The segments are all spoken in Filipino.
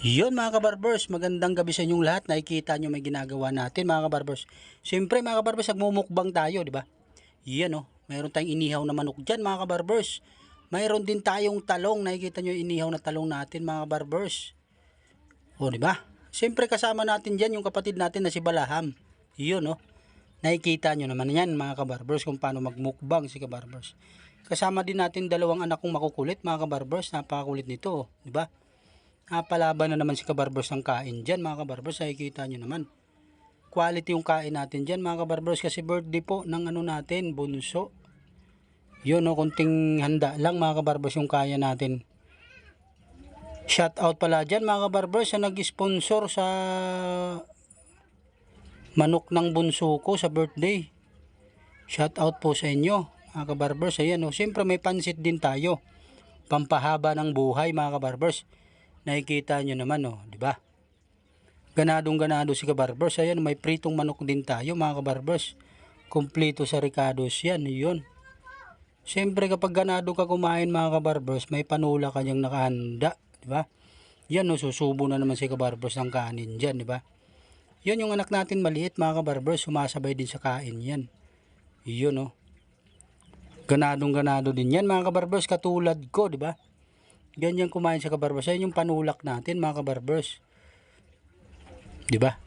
Yun mga kabarbers, magandang gabi sa inyong lahat. Nakikita nyo may ginagawa natin mga kabarbers. Siyempre mga kabarbers, nagmumukbang tayo, di ba? Yan oh, mayroon tayong inihaw na manok dyan mga kabarbers. Mayroon din tayong talong, nakikita nyo yung inihaw na talong natin mga kabarbers. O di ba? Siyempre kasama natin dyan yung kapatid natin na si Balaham. Yun oh, nakikita nyo naman yan mga kabarbers kung paano magmukbang si kabarbers. Kasama din natin dalawang anak kong makukulit mga kabarbers, napakakulit nito, oh, di ba? Napalaban na naman si kabarbers ng kain dyan mga kabarbers. Nakikita nyo naman. Quality yung kain natin dyan mga kabarbers. Kasi birthday po ng ano natin, bunso. Yun o, kunting handa lang mga kabarbers yung kaya natin. Shout out pala dyan mga kabarbers sa nag-sponsor sa manok ng bunso ko sa birthday. Shout out po sa inyo mga kabarbers. Ayan o, siyempre may pansit din tayo. Pampahaba ng buhay mga kabarbers. Nakikita nyo naman oh, di ba? Ganadong ganado si kabarbers. Ayan, may pritong manok din tayo mga kabarbers. Kompleto sa ricados yan, yun. Siyempre kapag ganado ka kumain mga kabarbers, may panula kanyang nakahanda, di ba? Yan oh, susubo na naman si kabarbers ng kanin dyan, di ba? Yan yung anak natin maliit mga kabarbers, sumasabay din sa kain yan. Yun oh. Ganadong ganado din yan mga kabarbers, katulad ko, di ba? Ganyan kumain sa kabarbers. Ayan yung panulak natin mga kabarbers. Di ba?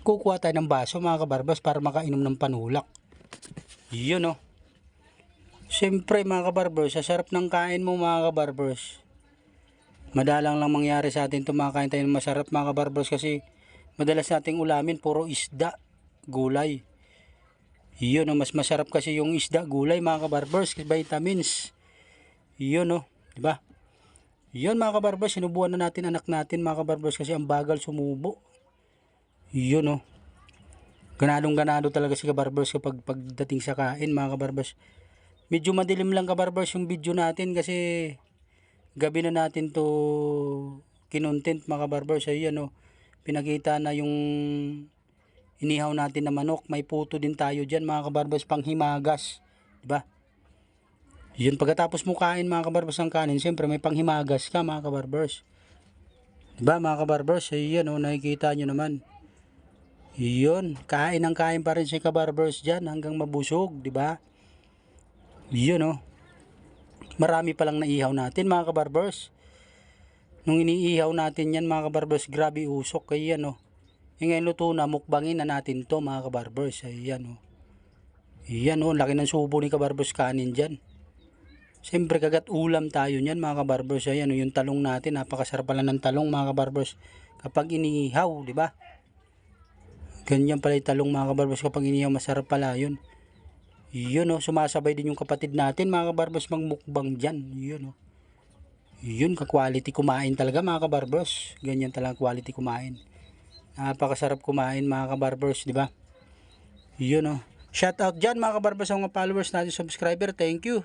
Kukuha tayo ng baso mga kabarbers para makainom ng panulak. Yun oh. Siyempre mga kabarbers, sa sarap ng kain mo mga kabarbers. Madalang lang mangyari sa atin tumakain tayo ng masarap mga kabarbers kasi madalas nating ulamin puro isda, gulay. Yun oh, mas masarap kasi yung isda, gulay mga kabarbers, vitamins. Yun oh, di ba? Yun mga kabarbers, sinubuan na natin anak natin mga kabarbers kasi ang bagal sumubo. Yun oh. Ganadong ganado talaga si kabarbers kapag pagdating sa kain mga kabarbers. Medyo madilim lang kabarbers yung video natin kasi gabi na natin to kinontent mga kabarbers. Ayan oh. Pinakita na yung inihaw natin na manok. May puto din tayo dyan mga kabarbers, panghimagas. Diba? Yun, pagkatapos mo kain mga kabarbers ng kanin, siyempre may panghimagas ka mga kabarbers. Diba mga kabarbers? Ayan o, nakikita nyo naman. Yun, kain ng kain pa rin si kabarbers dyan hanggang mabusog, diba? Yun o. Marami palang naihaw natin mga kabarbers. Nung iniihaw natin yan mga kabarbers, grabe usok. Ayan o. Ngayon luto na, mukbangin na natin to mga kabarbers. Ayan o. Ayan o, laki ng subo ni kabarbers kanin dyan. Siyempre kagat ulam tayo niyan mga kabarbers. Ayan yung talong natin, napakasarap pala ng talong mga kabarbers kapag inihaw, di ba? Ganyan pala yung talong mga kabarbers kapag inihaw, masarap pala yun. Yun oh, sumasabay din yung kapatid natin mga kabarbers magmukbang diyan. Yun oh. Yun ka-quality kumain talaga mga kabarbers. Ganyan talaga quality kumain. Napakasarap kumain mga kabarbers, di ba? Yun oh. Shout out diyan mga kabarbers sa mga followers natin, subscriber. Thank you.